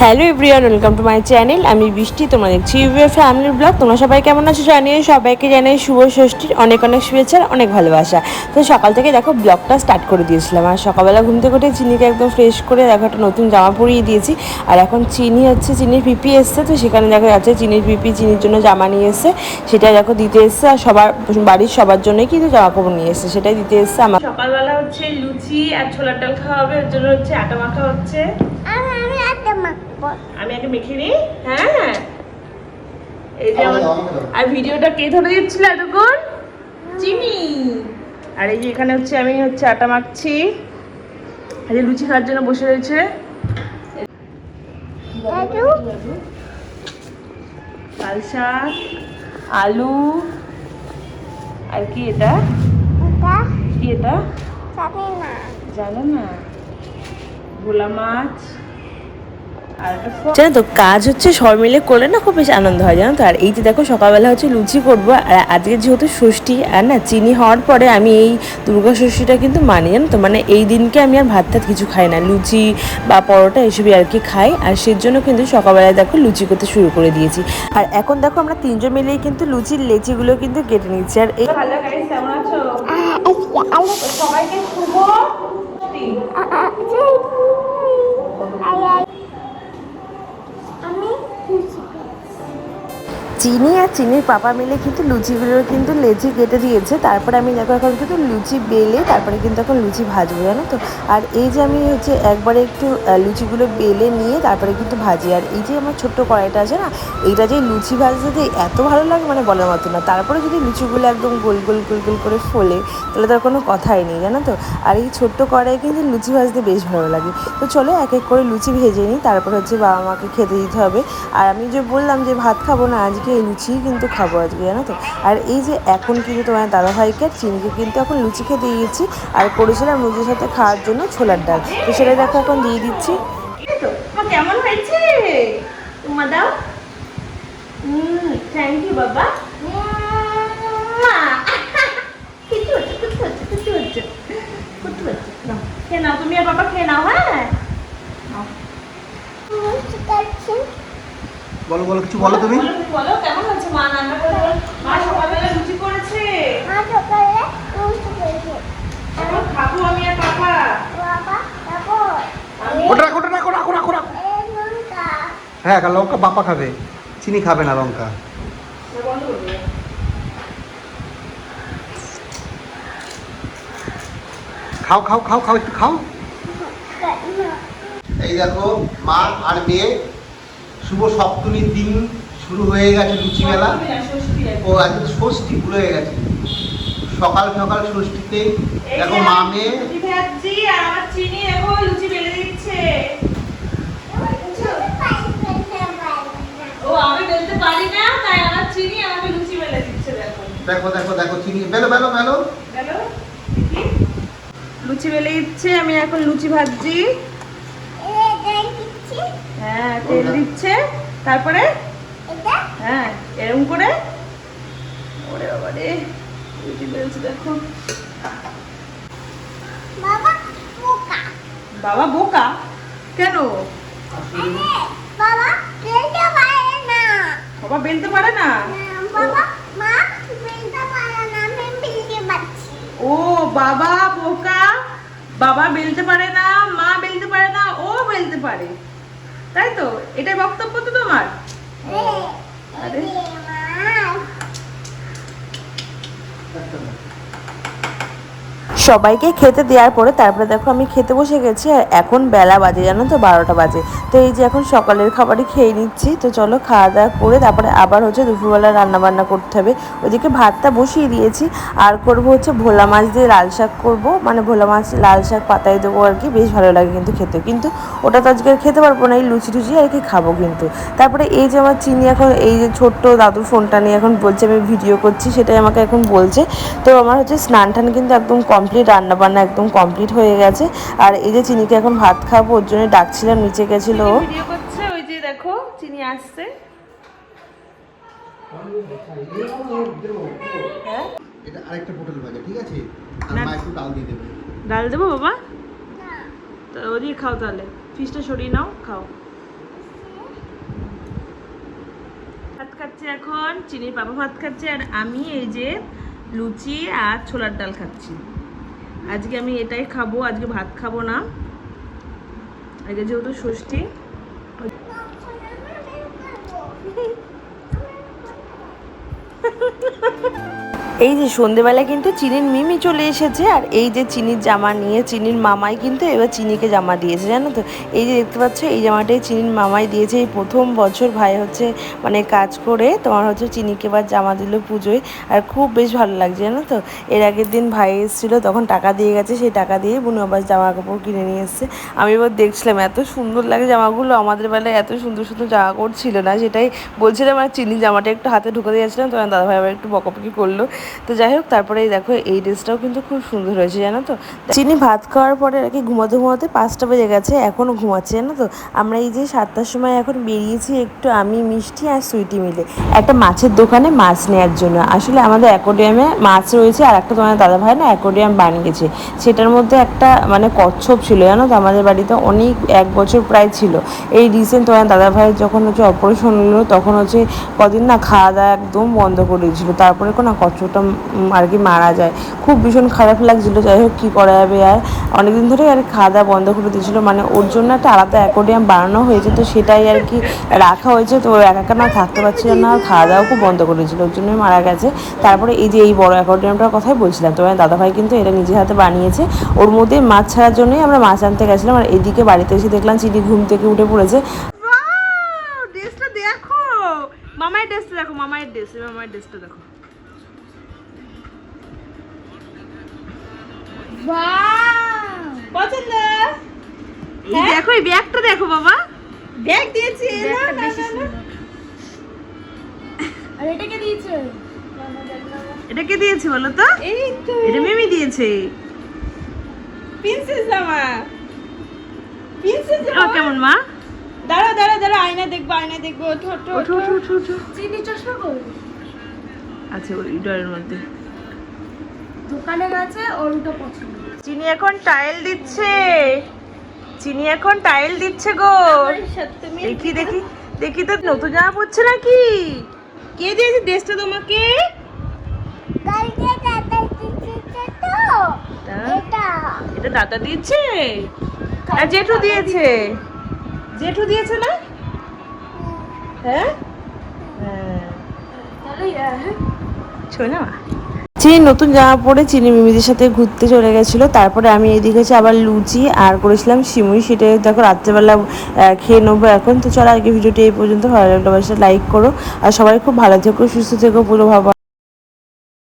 Hello everyone, welcome to my channel. আমি বৃষ্টি, তোমরা দেখছি ইউএফ ফ্যামিলির ব্লগ। তোমরা সবাই কেমন আছো জানিয়ে সবাইকে জানাই শুভ ষষ্ঠীর অনেক অনেক শুভেচ্ছা, অনেক ভালোবাসা। তো সকাল থেকে দেখো ব্লগটা স্টার্ট করে দিয়েছিলাম, আর সকালবেলা ঘুম থেকে উঠে চিনিকে একদম ফ্রেশ করে দেখো একটা নতুন জামা পরিয়ে দিয়েছি। আর এখন চিনির পিপি এসছে, তো সেখানে দেখো যাচ্ছে চিনির পিপি চিনির জন্য জামা নিয়ে এসছে, সেটাই দেখো দিতে এসছে। আর বাড়ির সবার জন্যই কিন্তু জামা কাপড় নিয়ে এসছে, সেটাই দিতে এসছে। আমার সকালবেলা হচ্ছে লুচি আর ছোলার ডাল খাওয়া হবে, ওর জন্য হচ্ছে আটা মাখা হচ্ছে। আমি আগে মেখে নিই। হ্যাঁ, এই যে আর ভিডিওটা কে ধরে দিচ্ছিল এতক্ষণ? চিনি। আর এই যে এখানে হচ্ছে আমি আটা মাখছি, আর যে লুচি খাওয়ার জন্য বসে রয়েছে। লাল শাক, আলু, আর কি এটা কি এটা জানো না, ভোলা মাছ। জানো তো কাজ হচ্ছে সব মিলে করলে না খুব বেশি আনন্দ হয়, জানো তো। আর এই যে দেখো সকালবেলা হচ্ছে লুচি করবো, আর আজকে যেহেতু ষষ্ঠী, আর না চিনি হওয়ার পরে আমি এই দুর্গা ষষ্ঠীটা কিন্তু মানি, জানো তো। মানে এই দিনকে আমি আর ভাত টাত কিছু খাই না, লুচি বা পরোটা এসবই আর কি খাই। আর সেজন্য কিন্তু সকালবেলায় দেখো লুচি করতে শুরু করে দিয়েছি। আর এখন দেখো আমরা তিনজন মিলেই কিন্তু লুচির লেচিগুলো কিন্তু কেটে নিচ্ছি। আর এই কেমন আছো সবাইকে শুভ চিনি আর চিনির পাপা মিলে কিন্তু লুচিগুলোর কিন্তু লেচি কেটে দিয়েছে। তারপরে আমি দেখো এখন কিন্তু লুচি বেলে তারপরে কিন্তু এখন লুচি ভাজবো, জানো তো। আর এই যে আমি হচ্ছে একবারে একটু লুচিগুলো বেলে নিয়ে তারপরে কিন্তু ভাজি। আর এই যে আমার ছোট্ট কড়াইটা আছে না, এইটা যে লুচি ভাজতে এত ভালো লাগে মানে বলার মতো না। তারপরে যদি লুচিগুলো একদম গোল গোল গোল গোল করে ফোলে তাহলে তার কোনো কথাই নেই, জানো তো। আর এই ছোট্ট কড়াই কিন্তু লুচি ভাজতে বেশ ভালো লাগে। তো চলো এক এক করে লুচি ভেজে নিই, তারপরে হচ্ছে বাবা মাকে খেতে দিতে হবে। আর আমি যে বললাম যে ভাত খাবো না আজকে, এই লুচি কিন্তু খাবো আজকে, জানো তো। আর এই যে এখন কিন্তু তোমার দাদাভাইকে আর চিনিকে কিন্তু এখন লুচি খেতে দিয়েছি, আর করেছিলাম লুচির সাথে খাওয়ার জন্য ছোলার ডাল, তো সেটা দেখো এখন দিয়ে দিচ্ছি। কেমন হয়েছে তোমা দাও? থ্যাংক ইউ বাবা। খেয়ে নাও তুমি আর বাবা, খেয়ে নাও। হ্যাঁ বলো বলো কিছু বলো তুমি। বলো কেমন হচ্ছে মা রান্না করে? মা সকালবেলা লুচি করেছে। এখন খাবো আমি আর পাপা। ওটা রাখো ওটা রাখো রাখো রাখো রাখো। হ্যাঁ লঙ্কা বাপা খাবে, চিনি খাবে না লঙ্কা। খাও খাও খাও খাও একটু খাও। এই দেখো মা আর মেয়ে শুভ সপ্তমীর দিন শুরু হয়ে গেছে লুচি মেলা। ও আজকে ষষ্ঠী ভুল হয়ে গেছে, সকাল সকাল ষষ্ঠীতে দেখো মা মেয়ে আর আমার চিনি দেখো লুচি বেলে দিচ্ছে। ও আমি বেলতে পারি না, তাই আমার চিনি আমাকে লুচি বেলে দিচ্ছে। দেখো দেখো দেখো দেখো চিনি বেলো বেলো বেলো বেলো, লুচি বেলে দিচ্ছে। আমি এখন লুচি ভাজছি। হ্যাঁ তেল দিচ্ছে, তারপরে হ্যাঁ এরকম করে। ওরে বাবা রে, লুচি বেলছে দেখো। বাবা বোকা কেন? বাবা বেলতে পারে না। ও বাবা বোকা, বাবা বেলতে পারে না, মা বেলতে পারে না, ও বেলতে পারে, তাই তো? এটাই বক্তব্য তো তোমার? আরে সবাইকে খেতে দেওয়ার পরে তারপরে দেখো আমি খেতে বসে গেছি। আর এখন বেলা বাজে, জানো তো 12টা বাজে। তো এই যে এখন সকালের খাবারই খেয়ে নিচ্ছি। তো চলো খাওয়া দাওয়া করে তারপরে আবার হচ্ছে দুপুরবেলা রান্নাবান্না করতে হবে। ওইদিকে ভাতটা বসিয়ে দিয়েছি, আর করবো হচ্ছে ভোলা মাছ দিয়ে লাল শাক করবো, মানে ভোলা মাছ লাল শাক পাতায় দেবো আর কি, বেশ ভালো লাগে কিন্তু খেতে। কিন্তু ওটা তো আজকে খেতে পারবো না, এই লুচি টুচি আর কি খাবো কিন্তু। তারপরে এই যে আমার চিনি এখন এই যে ছোট্ট দাদুর ফোনটা নিয়ে এখন বলছে আমি ভিডিও করছি, সেটাই আমাকে এখন বলছে। তো আমার হচ্ছে স্নান টান কিন্তু একদম কমপ্লিট, রান্নাবান্না একদম কমপ্লিট হয়ে গেছে। আর এই যে চিনিকে এখন ভাত খাবো, ওর জন্য ডাকছিলাম, নিচে গেছিল ভিডিও করছে। ওই যে দেখো চিনি আসছে। হ্যাঁ এটা আরেকটা পটল ভাজা, ঠিক আছে? আর মা একটু ডাল দিয়ে দেবে। ডাল দেবো বাবা? তো ওদিকে খাও, তাহলে ফিশটা সরিয়ে নাও, খাও। খাচ্ছে এখন, চিনির পাপা ভাত খাচ্ছে, আর আমি এই যে লুচি আর ছোলার ডাল খাচ্ছি। আজকে আমি এটাই খাবো, আজকে ভাত খাবো না, আজকে যেহেতু ষষ্ঠী। এই যে সন্ধেবেলা কিন্তু চিনির মিমি চলে এসেছে, আর এই যে চিনির জামা নিয়ে চিনির মামাই কিন্তু এবার চিনিকে জামা দিয়েছে, জানো তো। এই যে দেখতে পাচ্ছ এই জামাটাই চিনির মামাই দিয়েছে। এই প্রথম বছর ভাই হচ্ছে মানে কাজ করে তোমার হচ্ছে চিনিকে এবার জামা দিল পুজোয়, আর খুব বেশ ভালো লাগছে, জানো তো। এর আগের দিন ভাই এসেছিলো, তখন টাকা দিয়ে গেছে, সেই টাকা দিয়ে বুনু আবার জামা কাপড় কিনে নিয়ে এসছে। আমি এবার দেখছিলাম এত সুন্দর লাগে জামাগুলো, আমাদের বেলায় এত সুন্দর সুন্দর জামা কাপড় ছিল না, সেটাই বলছিলাম। আর চিনির জামাটা একটু হাতে ঢুকে দিয়েছিলাম, তোমার দাদাভাই আবার একটু বকাবকি করলো। তো যাই হোক, তারপরে দেখো এই ড্রেসটাও কিন্তু খুব সুন্দর হয়েছে, জানো তো। চিনি ভাত খাওয়ার পরে আর কি ঘুমাতে ঘুমাতে 5টা বেজে গেছে, এখনও ঘুমাচ্ছে, জানো তো। আমরা এই যে 7টার সময় এখন বেরিয়েছি একটু আমি, মিষ্টি আর সুইটি মিলে একটা মাছের দোকানে মাছ নেওয়ার জন্য। আসলে আমাদের অ্যাকোরিয়ামে মাছ রয়েছে, আর একটা তোমার দাদাভাই না অ্যাকোরিয়াম বানিয়েছে, সেটার মধ্যে একটা মানে কচ্ছপ ছিল, জানো তো। আমাদের বাড়িতে অনেক 1 বছর প্রায় ছিল। এই রিসেন্ট তোমার দাদাভাই যখন হচ্ছে অপারেশন হলো, তখন হচ্ছে কদিন না খাওয়া দাওয়া একদম বন্ধ করে দিয়েছিলো, তারপরে কোনো কচ্ছপটা আর কি মারা যায়। খুব ভীষণ খারাপ লাগছিলো। যাই হোক, কী করা যাবে, আর অনেকদিন ধরে আর খাওয়া দাওয়া বন্ধ করে দিয়েছিলো, মানে ওর জন্য একটা আলাদা অ্যাকোরিয়াম বানানো হয়েছে, তো সেটাই আর কি রাখা হয়েছে। তো একা একা না থাকতে পারছিল না, আর খাওয়া দাওয়া খুব বন্ধ করে দিয়েছিলো, ওর জন্যই মারা গেছে। তারপরে এই যে এই বড় অ্যাকোরিয়ামটার কথাই বলছিলাম, তোমার দাদাভাই কিন্তু এটা নিজের হাতে বানিয়েছে। ওর মধ্যে মাছ ছাড়ার জন্যই আমরা মাছ আনতে গেছিলাম, আর এদিকে বাড়িতে এসে দেখলাম চিনি ঘুম থেকে উঠে পড়েছে। ড্রেসটা দেখো, মামায়ের ড্রেসটা দেখো, মামায়ের ড্রেসটা দেখো। পছন্দ? দেখো এই ব্যাগটা দেখো বাবা, ব্যাগ দিয়েছে। আর এটা কে দিয়েছে? এটা কে দিয়েছে বলো তো? এই তো এটা মিমি দিয়েছে। প্রিন্সেস জামা, প্রিন্সেস জামা কেমন মা? দাঁড়া দাঁড়া দাঁড়া, আয়না দেখবো, ওঠো ওঠো ওঠো ওঠো ওঠো ওঠো। চিনি চশমা কই? আচ্ছা ওই ডয়ের মধ্যে দোকানে গেছে, ওর ওটা পছন্দ। চিনি এখন টাইল দিচ্ছে, চিনি এখন টাইল দিচ্ছে গো। দেখি দেখি দেখি, তো নতুন জামা পড়ছে নাকি? কে দিয়েছে ড্রেসটা তোমাকে? এটা দাদা দিয়েছে, আর জেঠু দিয়েছে, জেঠু দিয়েছে না? হ্যাঁ শোনা, চিনি নতুন জামা পরে চিনি মিমিদের সাথে ঘুরতে চলে গেছিলো। তারপরে আমি এদিকে হচ্ছে আবার লুচি আর করেছিলাম সিমুই, সেটা দেখো রাত্রেবেলা খেয়ে নেবো এখন। তো চলো আজকে ভিডিওটি এই পর্যন্ত, ভালো লাগলে অবশ্যই লাইক করো, আর সবাই খুব ভালো থেকো, সুস্থ থেকো, পুরো ভাবা।